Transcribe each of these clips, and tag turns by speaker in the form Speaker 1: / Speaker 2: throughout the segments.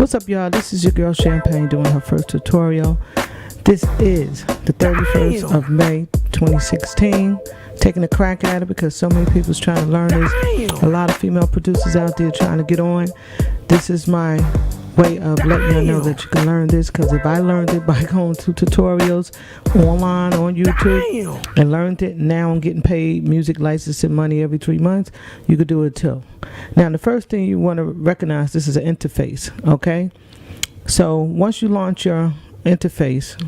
Speaker 1: What's up, y'all? This is your girl Champagne doing her first tutorial. This is the 31st of May 2016. Taking a crack at it because so many people's trying to learn this. A lot of female producers out there trying to get on. This is my way of letting you know that you can learn this, because if I learned it by going to tutorials online on YouTube and learned it, now I'm getting paid music licensing money every 3 months, you could do it too. Now the first thing you want to recognize, this is an interface, okay? So once you launch your interface,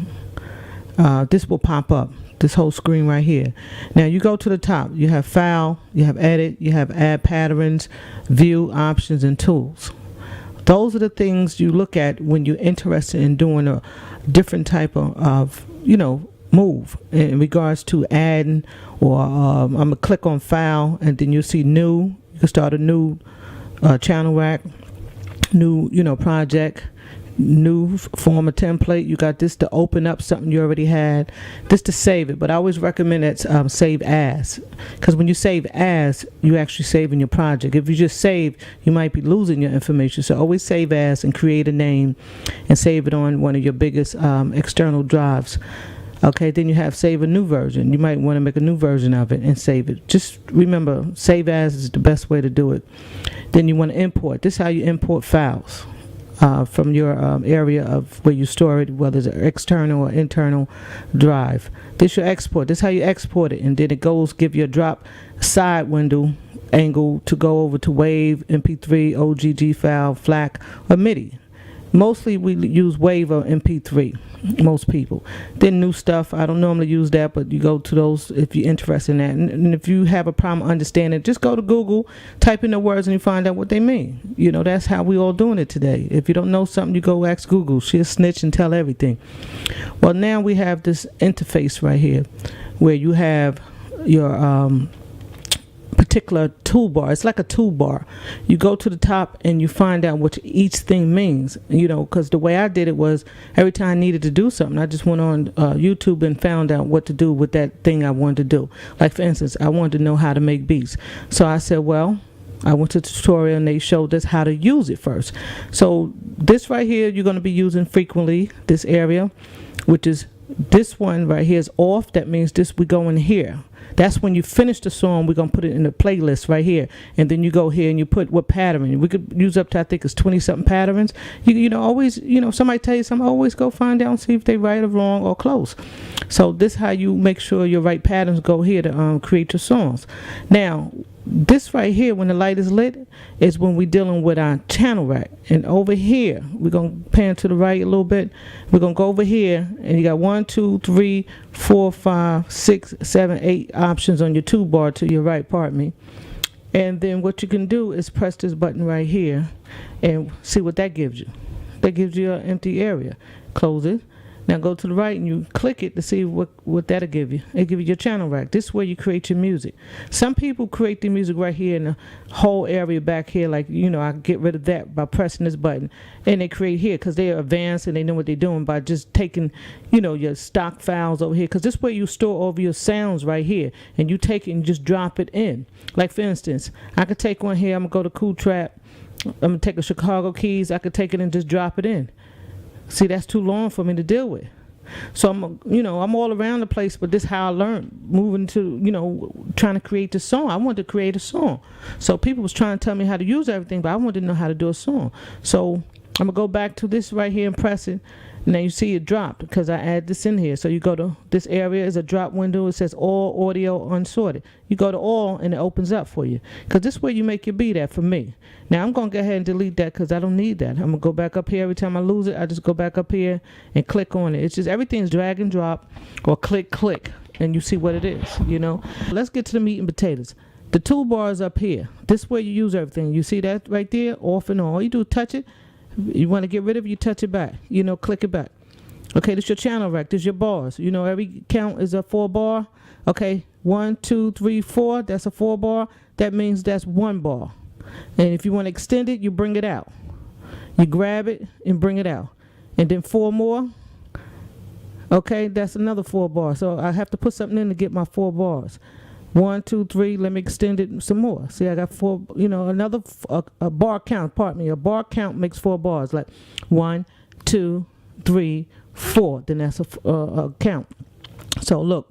Speaker 1: this will pop up, this whole screen right here. Now you go to the top, you have file, you have edit, you have add patterns, view, options, and tools. Those are the things you look at when you're interested in doing a different type of move in regards to adding, or I'm gonna click on file and then you'll see new. You can start a new channel rack, new project, new form of template. You got this to open up something you already had, this to save it, but I always recommend that save as, because when you save as, you actually saving your project. If you just save, you might be losing your information. So always save as and create a name and save it on one of your biggest external drives. Okay, then you have save a new version. You might want to make a new version of it and save it. Just remember, save as is the best way to do it. Then you want to import. This is how you import files from your area of where you store it, whether it's an external or internal drive. This your export. This is how you export it, and then it goes, give you a drop side window angle to go over to WAV, MP3, OGG file, FLAC, or MIDI. Mostly we use WAV or MP3, most people. Then new stuff, I don't normally use that, but you go to those if you're interested in that. And if you have a problem understanding, just go to Google, type in the words, and you find out what they mean. That's how we all doing it today. If you don't know something, you go ask Google. She'll snitch and tell everything. Well, now we have this interface right here where you have your particular toolbar. It's like a toolbar. You go to the top and you find out what each thing means, because the way I did it was every time I needed to do something, I just went on YouTube and found out what to do with that thing I wanted to do. Like, for instance, I wanted to know how to make beats, so I said, well, I went to the tutorial and they showed us how to use it first. So this right here you're going to be using frequently, this area, which is this one right here is off. That means this, we go in here. That's when you finish the song, we're going to put it in the playlist right here. And then you go here and you put what pattern. We could use up to, I think it's 20-something patterns. Always, somebody tell you something, always go find out and see if they right or wrong or close. So this is how you make sure your right patterns go here to create your songs. Now, this right here, when the light is lit, is when we're dealing with our channel rack. And over here, we're going to pan to the right a little bit. We're going to go over here, and you got 1, 2, 3, 4, 5, 6, 7, 8 options on your toolbar to your right, pardon me. And then what you can do is press this button right here and see what that gives you. That gives you an empty area. Close it. Now go to the right and you click it to see what that'll give you. It'll give you your channel rack. This is where you create your music. Some people create their music right here in the whole area back here, like, I get rid of that by pressing this button. And they create here because they're advanced and they know what they're doing by just taking, your stock files over here. Because this is where you store over your sounds right here. And you take it and just drop it in. Like, for instance, I could take one here. I'm going to go to Cool Trap. I'm going to take a Chicago Keys. I could take it and just drop it in. See, that's too long for me to deal with. So I'm all around the place, but this is how I learned, moving to, trying to create the song. I wanted to create a song. So people was trying to tell me how to use everything, but I wanted to know how to do a song. So I'm going to go back to this right here and press it. Now you see it dropped because I add this in here. So you go to this area, is a drop window. It says all audio unsorted. You go to all and it opens up for you, because this is where you make your beat at for me. Now I'm going to go ahead and delete that because I don't need that. I'm going to go back up here. Every time I lose it, I just go back up here and click on it. It's just everything's drag and drop or click, and you see what it is, Let's get to the meat and potatoes. The toolbar is up here. This is where you use everything. You see that right there, off and on. All you do is touch it. You want to get rid of it, you touch it back, click it back. Okay, this is your channel rack, this is your bars. Every count is a 4-bar. Okay, 1, 2, 3, 4, that's a 4-bar. That means that's 1 bar. And if you want to extend it, you bring it out. You grab it and bring it out. And then 4 more. Okay, that's another 4 bars. So I have to put something in to get my 4 bars. 1, 2, 3. Let me extend it some more. See, I got 4, another a bar count. Pardon me. A bar count makes 4 bars. Like 1, 2, 3, 4. Then that's a count. So look,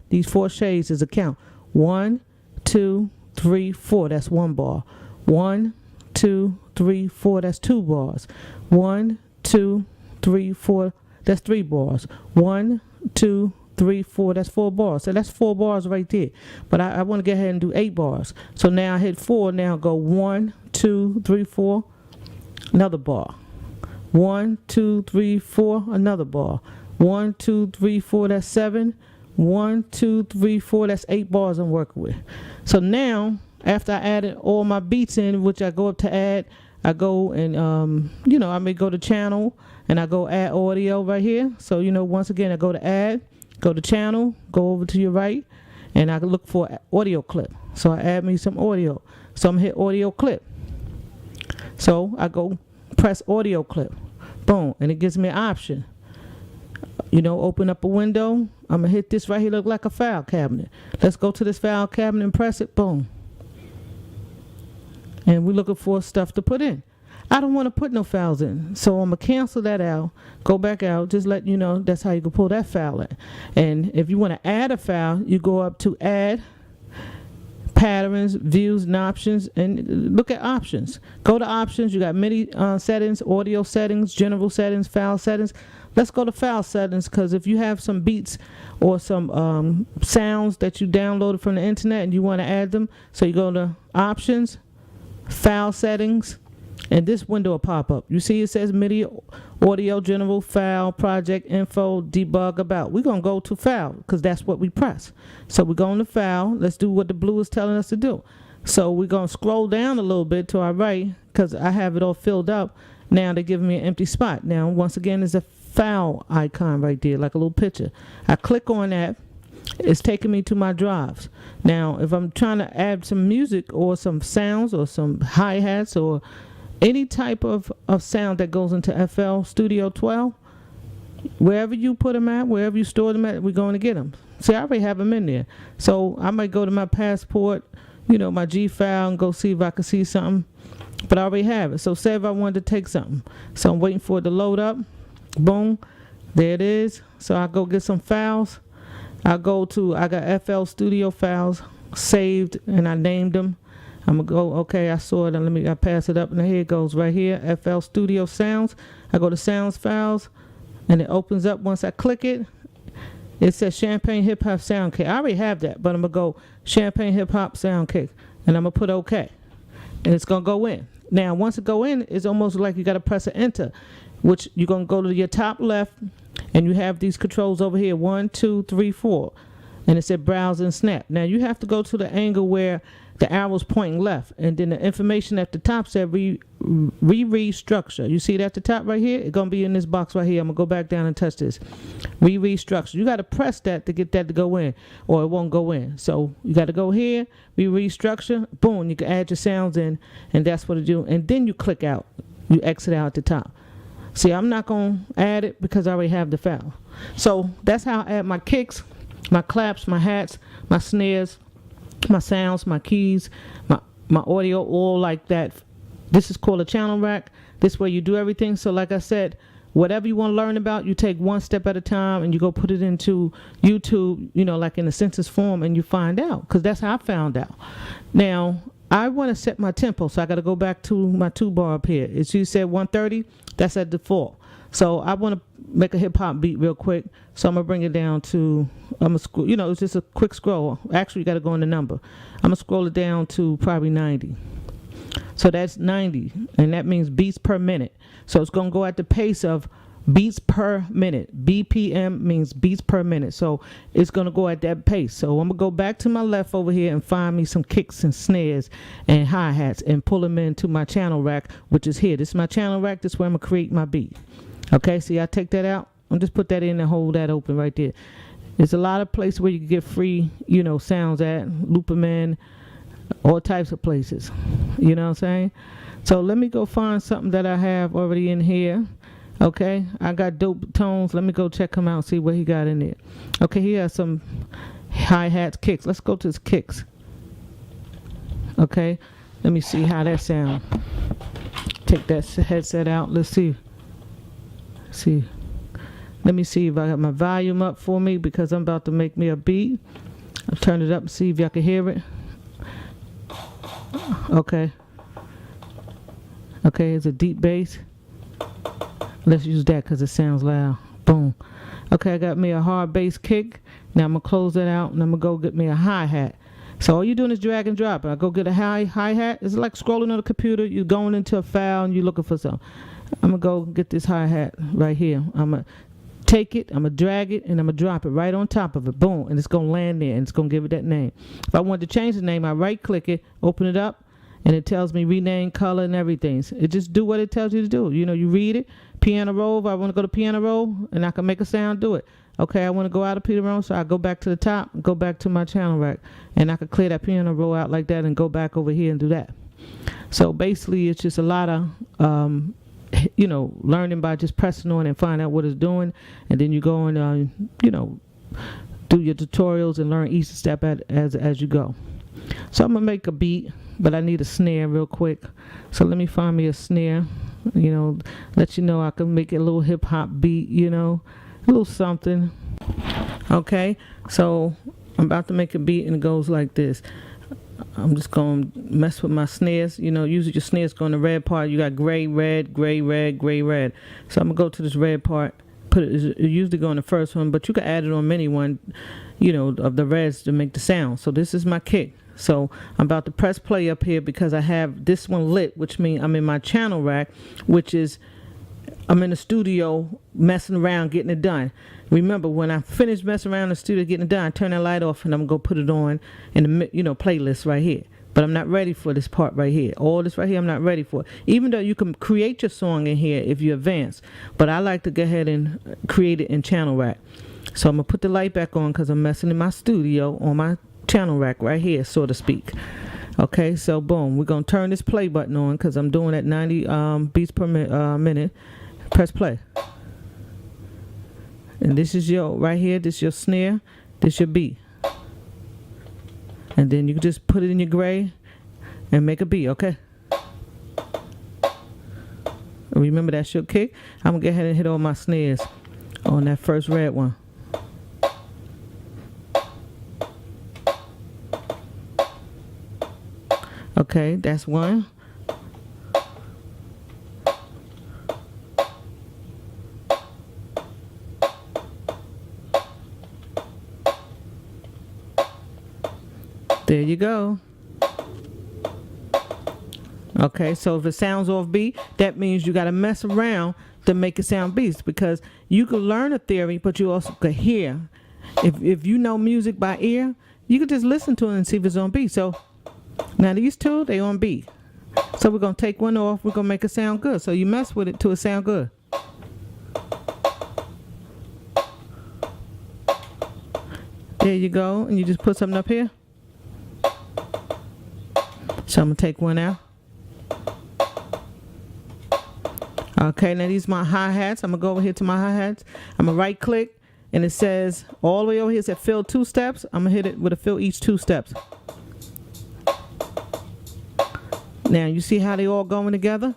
Speaker 1: these 4 shades is a count. 1, 2, 3, 4. That's 1 bar. 1, 2, 3, 4. That's 2 bars. 1, 2, 3, 4. That's 3 bars. 1, 2, 3, 4. That's 4 bars. So that's 4 bars right there. But I want to go ahead and do 8 bars. So now I hit 4. Now go 1, 2, 3, 4. Another bar. 1, 2, 3, 4. Another bar. 1, 2, 3, 4. That's 7. 1, 2, 3, 4. That's 8 bars I'm working with. So now, after I added all my beats in, which I go up to add, I go and I may go to channel and I go add audio right here. So once again, I go to add, go to channel, go over to your right, and I can look for audio clip. So I add me some audio. So I'm gonna hit audio clip. So I go press audio clip, boom, and it gives me an option. Open up a window. I'm gonna hit this right here, look like a file cabinet. Let's go to this file cabinet and press it, boom. And we're looking for stuff to put in. I don't want to put no files in, so I'm gonna cancel that out, go back out, just let you know that's how you can pull that file in. And if you want to add a file, you go up to add, patterns, views, and options, and look at options. Go to options. You got MIDI settings, audio settings, general settings, file settings. Let's go to file settings, because if you have some beats or some sounds that you downloaded from the internet and you want to add them, so you go to options, file settings, and this window will pop up. You see it says MIDI, audio, general, file, project, info, debug, about. We're going to go to file because that's what we press. So we're going to file. Let's do what the blue is telling us to do. So we're going to scroll down a little bit to our right because I have it all filled up. Now they're giving me an empty spot. Now, once again, there's a file icon right there, like a little picture. I click on that. It's taking me to my drives. Now, if I'm trying to add some music or some sounds or some hi-hats or any type of sound that goes into FL Studio 12, wherever you put them at, wherever you store them at, we're going to get them. See, I already have them in there. So I might go to my passport, my G file, and go see if I can see something. But I already have it. So say if I wanted to take something. So I'm waiting for it to load up. Boom. There it is. So I go get some files. I got FL Studio files saved, and I named them. I'm going to go, okay, I saw it, and I pass it up, and here it goes right here, FL Studio Sounds. I go to Sounds Files, and it opens up. Once I click it, it says Champagne Hip Hop Sound Kit. I already have that, but I'm going to go Champagne Hip Hop Sound Kit, and I'm going to put OK, and it's going to go in. Now, once it go in, it's almost like you got to press an enter, which you're going to go to your top left, and you have these controls over here, 1, 2, 3, 4, and it said Browse and Snap. Now, you have to go to the angle where the arrow's pointing left, and then the information at the top said reread structure. You see it at the top right here? It's going to be in this box right here. I'm going to go back down and touch this. Reread structure. You got to press that to get that to go in, or it won't go in. So you got to go here, reread structure, boom, you can add your sounds in, and that's what it do. And then you click out. You exit out at the top. See, I'm not going to add it because I already have the file. So that's how I add my kicks, my claps, my hats, my snares, my sounds, my keys, my audio, all like that. This is called a channel rack. This way you do everything. So like I said, whatever you want to learn about, you take one step at a time and you go put it into YouTube, like in a census form, and you find out, because that's how I found out. Now, I want to set my tempo, so I got to go back to my 2-bar up here. It's you said 130, that's at default. So I want to make a hip-hop beat real quick, so I'm going to bring it down to, it's just a quick scroll. Actually, you got to go in the number. I'm going to scroll it down to probably 90. So that's 90, and that means beats per minute. So it's going to go at the pace of beats per minute. BPM means beats per minute. So it's going to go at that pace. So I'm going to go back to my left over here and find me some kicks and snares and hi-hats and pull them into my channel rack, which is here. This is my channel rack. This is where I'm going to create my beat. Okay, see, I take that out. I'll just put that in and hold that open right there. There's a lot of places where you can get free, sounds at, loop them in, all types of places. You know what I'm saying? So let me go find something that I have already in here. Okay, I got dope tones. Let me go check him out, see what he got in there. Okay, he has some hi-hats, kicks. Let's go to his kicks. Okay, let me see how that sound. Take that headset out. Let's see. Let me see if I got my volume up for me, because I'm about to make me a beat. I'll turn it up and see if y'all can hear it. Okay, it's a deep bass. Let's use that because it sounds loud. Boom. Okay, I got me a hard bass kick. Now I'm gonna close that out and I'm gonna go get me a hi-hat. So all you're doing is drag and drop. I go get a hi-hat. It's like scrolling on the computer. You're going into a file and you're looking for something. I'm gonna go get this hi-hat right here. I'm gonna take it, I'm gonna drag it, and I'm gonna drop it right on top of it. Boom, and it's gonna land there and it's gonna give it that name. If I wanted to change the name, I right click it, open it up, and it tells me rename, color, and everything. So it just do what it tells you to do. You know, you read it. Piano roll. If I want to go to piano roll and I can make a sound, do it. Okay, I want to go out of piano roll, so I go back to the top, go back to my channel rack, and I can clear that piano roll out like that and go back over here and do that. So basically, it's just a lot of learning by just pressing on and find out what it's doing, and then you go and do your tutorials and learn each step as you go. So I'm gonna make a beat, but I need a snare real quick. So let me find me a snare. Let you know I can make it a little hip hop beat. A little something. Okay, so I'm about to make a beat and it goes like this. I'm just going to mess with my snares. Usually your snares go in the red part. You got gray, red, gray, red, gray, red. So I'm going to go to this red part. It usually go in the first one, but you can add it on many one, of the reds to make the sound. So this is my kick. So I'm about to press play up here because I have this one lit, which means I'm in my channel rack, which is I'm in the studio messing around getting it done. Remember, when I finish messing around in the studio getting it done, I turn that light off and I'm gonna go put it on in the playlist right here. But I'm not ready for this part right here. All this right here I'm not ready for. Even though you can create your song in here if you advance, but I like to go ahead and create it in channel rack. So I'm gonna put the light back on because I'm messing in my studio on my channel rack right here, so to speak. Okay, so boom, we're gonna turn this play button on because I'm doing at 90 beats per minute. Press play. And this is your right here, this is your snare, this your beat. And then you can just put it in your gray and make a beat, okay? Remember, that's your kick. I'm gonna go ahead and hit all my snares on that first red one. Okay, that's one. There you go. Okay, so if it sounds off beat, that means you got to mess around to make it sound beats, because you can learn a theory, but you also can hear. If you know music by ear, you can just listen to it and see if it's on beat. So now these two, they on beat. So we're going to take one off. We're going to make it sound good. So you mess with it till it sound good. There you go. And you just put something up here. So I'm going to take one out. Okay, now these are my hi-hats. I'm going to go over here to my hi-hats. I'm going to right click, and it says all the way over here, it says fill 2 steps. I'm going to hit it with a fill each 2 steps. Now, you see how they all going together?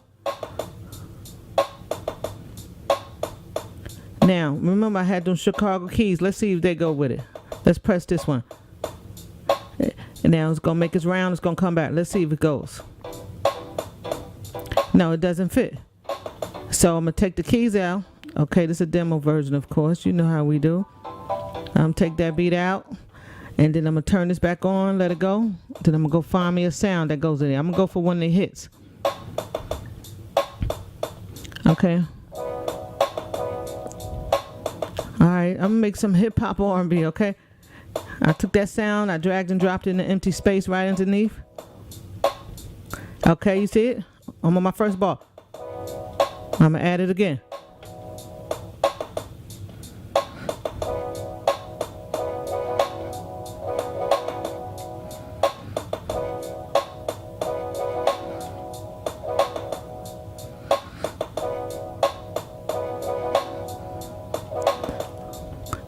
Speaker 1: Now, remember I had those Chicago keys. Let's see if they go with it. Let's press this one. And now it's going to make it round. It's going to come back. Let's see if it goes. No, it doesn't fit. So I'm going to take the keys out. Okay, this is a demo version, of course. You know how we do. Take that beat out. And then I'm going to turn this back on, let it go. Then I'm going to go find me a sound that goes in there. I'm going to go for one that hits. Okay. All right, I'm going to make some hip-hop R&B, okay? I took that sound, I dragged and dropped it in the empty space right underneath. Okay, you see it? I'm on my first bar. I'm going to add it again.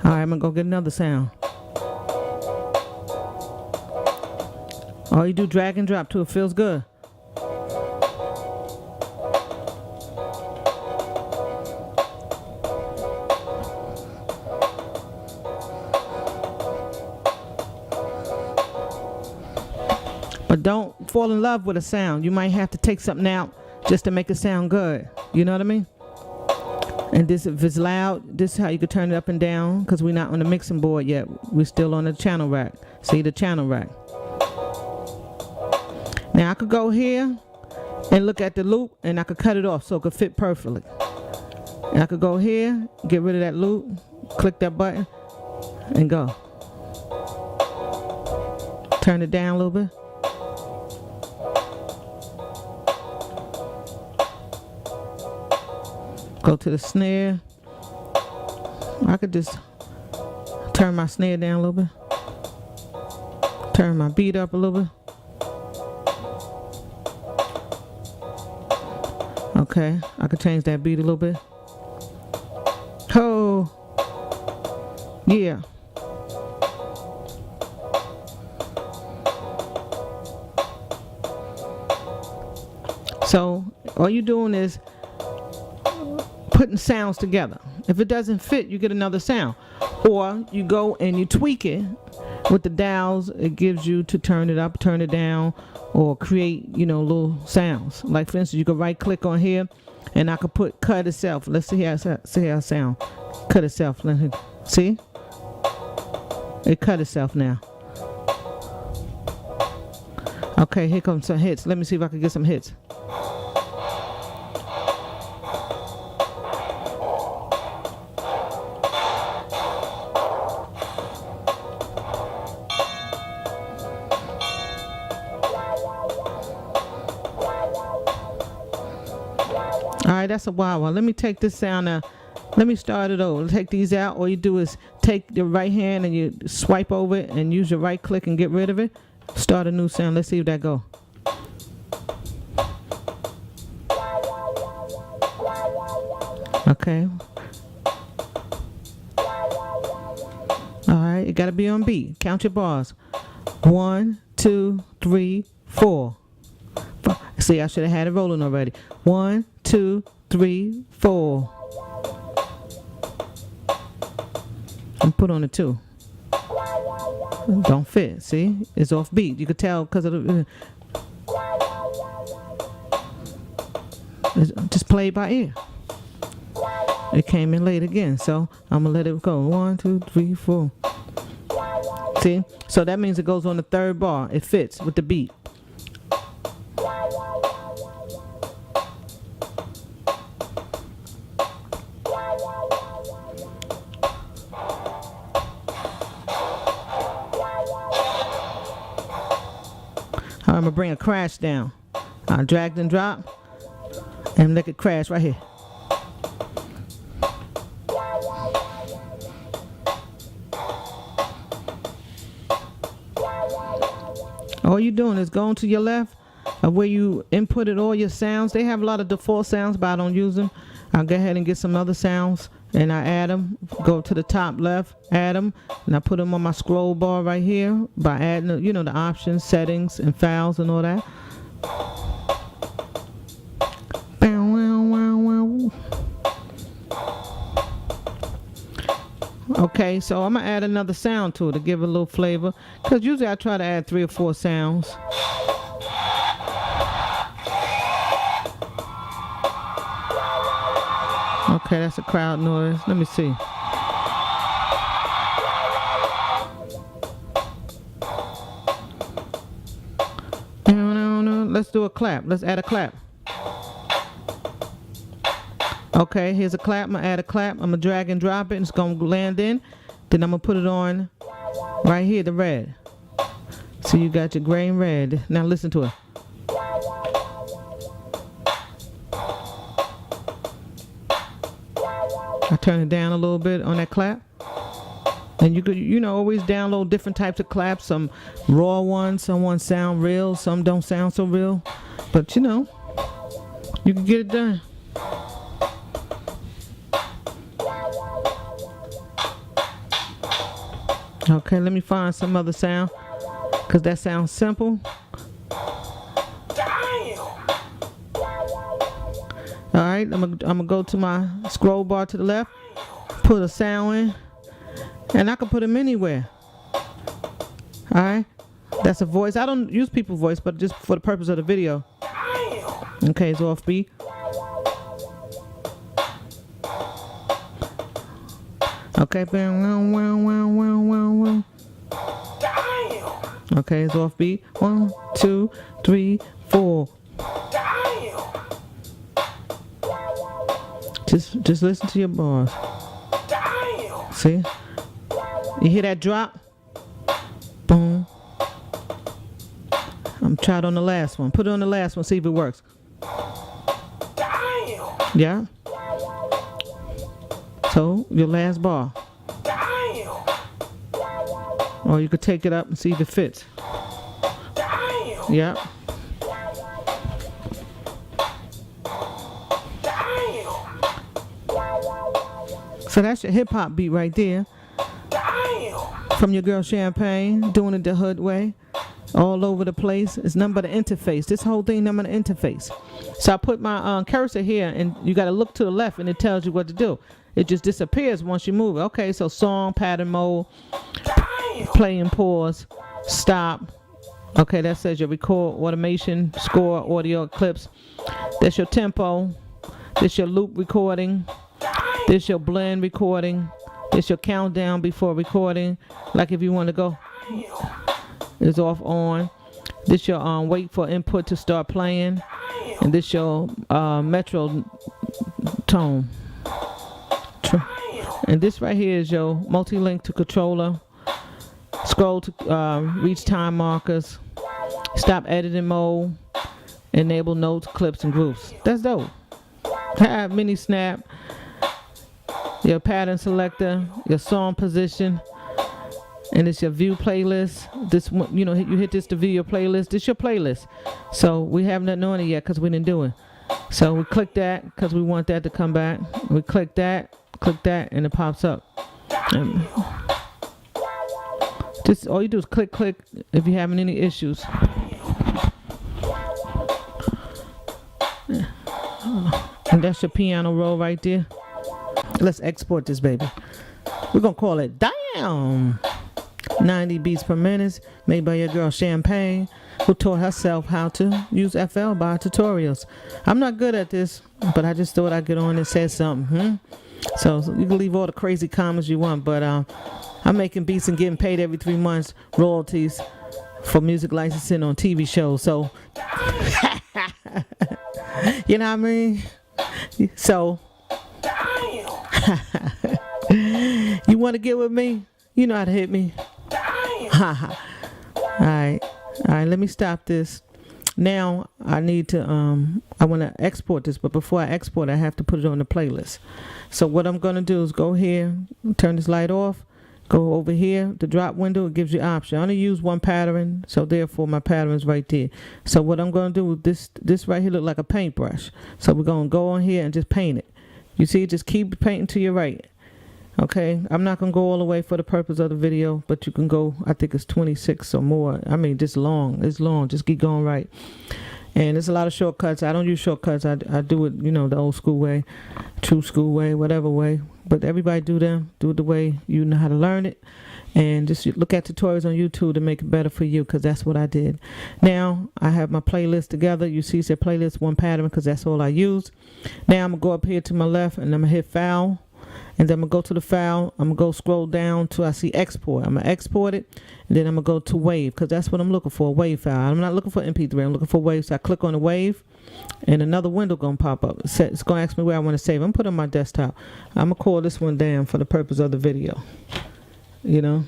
Speaker 1: All right, I'm going to go get another sound. All you do, drag and drop till it feels good. But don't fall in love with a sound. You might have to take something out just to make it sound good. You know what I mean? And this, if it's loud, this is how you could turn it up and down, because we're not on the mixing board yet. We're still on the channel rack. See the channel rack. Now I could go here and look at the loop, and I could cut it off so it could fit perfectly. And I could go here, get rid of that loop, click that button, and go. Turn it down a little bit. Go to the snare. I could just turn my snare down a little bit. Turn my beat up a little bit. Okay, I could change that beat a little bit. Oh, yeah. So all you're doing is putting sounds together. If it doesn't fit, you get another sound. Or you go and you tweak it with the dials. It gives you to turn it up, turn it down, or create, little sounds. Like for instance, you could right click on here and I could put cut itself. Let's see how it sound. Cut itself. See? It cut itself now. Okay, here comes some hits. Let me see if I can get some hits. Alright, that's a wild one. Let me take this sound now. Let me start it over. Take these out. All you do is take the right hand and you swipe over it and use your right click and get rid of it. Start a new sound. Let's see if that go. Okay. Alright, it gotta be on beat. Count your bars. 1, 2, 3, 4. See, I should have had it rolling already. 1, 2, 3, 4. And put on a 2. Don't fit. See, it's off beat. You could tell because of the. Just play it by ear. It came in late again, so I'm gonna let it go. 1, 2, 3, 4. See, so that means it goes on the third bar. It fits with the beat. I'm gonna bring a crash down. I'll drag and drop and let it crash right here. All you're doing is going to your left where you inputted all your sounds. They have a lot of default sounds, but I don't use them. I'll go ahead and get some other sounds and I add them. Go to the top left, add them, and I put them on my scroll bar right here by adding, the options, settings, and files and all that. Okay, so I'm gonna add another sound to it to give it a little flavor, because usually I try to add 3 or 4 sounds. Okay, that's a crowd noise. Let me see. Let's do a clap. Let's add a clap. Okay, here's a clap. I'm gonna add a clap. I'm gonna drag and drop it, and it's gonna land in. Then I'm gonna put it on right here, the red. So you got your gray and red. Now listen to it. I turn it down a little bit on that clap. And you could, always download different types of claps. Some raw ones, some ones sound real, some don't sound so real. But you can get it done. Okay, let me find some other sound, because that sounds simple. right, I'm gonna go to my scroll bar to the left, put a sound in, and I can put them anywhere. All right, that's a voice. I don't use people's voice, but just for the purpose of the video. Okay, it's off beat. Okay, okay, it's off beat. 1, 2, 3, 4. Just listen to your bars. See? You hear that drop? Boom. I'm trying on the last one. Put it on the last one, see if it works. Yeah? So, your last bar. Or you could take it up and see if it fits. Yeah. So that's your hip-hop beat right there. From your girl Champagne, doing it the hood way. All over the place. It's nothing but an interface. This whole thing, nothing but an interface. So I put my cursor here, and you got to look to the left, and it tells you what to do. It just disappears once you move it. Okay, so song, pattern mode, play and pause, stop. Okay, that says your record, automation, score, audio, clips. That's your tempo. This your loop recording. This your blend recording. This your countdown before recording. Like if you want to go, it's off on. This your wait for input to start playing. And this your metro tone. And this right here is your multi-link to controller. Scroll to reach time markers. Stop editing mode. Enable notes, clips, and groups. That's dope. Have mini snap. Your pattern selector. Your song position. And it's your view playlist. This one, you know, you hit this to view your playlist. This your playlist. So we haven't nothing on it yet because we didn't do it. So we click that because we want that to come back. We click that, and it pops up. And just all you do is click if you're having any issues. And that's your piano roll right there. Let's export this baby. We're gonna call it Damn. 90 beats per minute, made by your girl Champagne, who taught herself how to use FL by tutorials. I'm not good at this, but I just thought I'd get on and say something. So you can leave all the crazy comments you want, but I'm making beats and getting paid every 3 months, royalties for music licensing on TV shows. So, you know what I mean? So, you want to get with me? You know how to hit me. Alright, let me stop this. Now I need to I want to export this, but before I export I have to put it on the playlist. So what I'm going to do is go here, turn this light off, go over here, the drop window. It gives you option. I only use one pattern, so therefore my pattern is right there. So what I'm going to do with this right here look like a paintbrush. So we're going to go on here and just paint it. You see, just keep painting to your right. Okay, I'm not going to go all the way for the purpose of the video, but you can go, I think it's 26 or more. I mean, it's long, just keep going right. And there's a lot of shortcuts. I don't use shortcuts. I do it, you know, the old school way, true school way, whatever way. But everybody do it the way you know how to learn it. And just look at tutorials on YouTube to make it better for you, because that's what I did. Now, I have my playlist together. You see, it's a playlist, one pattern, because that's all I use. Now, I'm going to go up here to my left, and I'm going to hit File. And then I'm going to go to the file. I'm going to go scroll down till I see export. I'm going to export it. And then I'm going to go to wave, because that's what I'm looking for, a wave file. I'm not looking for MP3. I'm looking for wave. So I click on the wave, and another window going to pop up. It's going to ask me where I want to save. I'm putting it on my desktop. I'm going to call this one down for the purpose of the video. You know?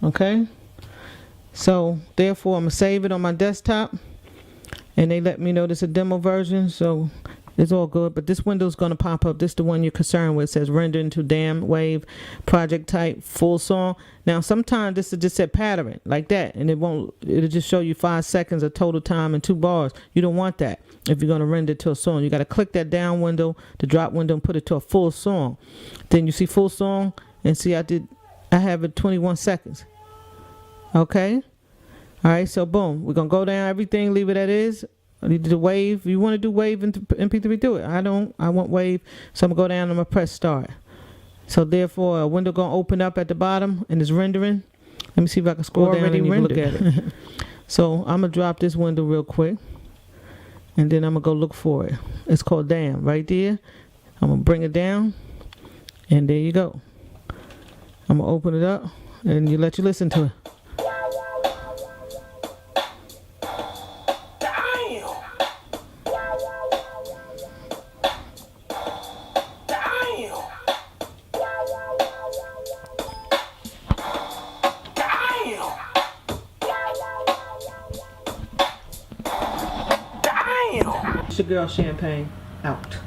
Speaker 1: Okay? So, therefore, I'm going to save it on my desktop. And they let me know this is a demo version, so it's all good. But this window is going to pop up. This is the one you're concerned with. It says render into damn wave, project type, full song. Now, sometimes this is just a pattern like that, and it'll just show you 5 seconds of total time and 2 bars. You don't want that if you're going to render to a song. You got to click that down window, the drop window, and put it to a full song. Then you see full song, and see I have it 21 seconds. Okay? All right, so boom. We're going to go down everything, leave it as is. The wave. You want to do wave in MP3? Do it. I don't. I want wave. So I'm gonna go down. I'm gonna press start. So therefore, a window gonna open up at the bottom and it's rendering. Let me see if I can scroll down and you can look at it. So I'm gonna drop this window real quick, and then I'm gonna go look for it. It's called Damn right there. I'm gonna bring it down, and there you go. I'm gonna open it up, and let you listen to it. It's your girl Champagne out.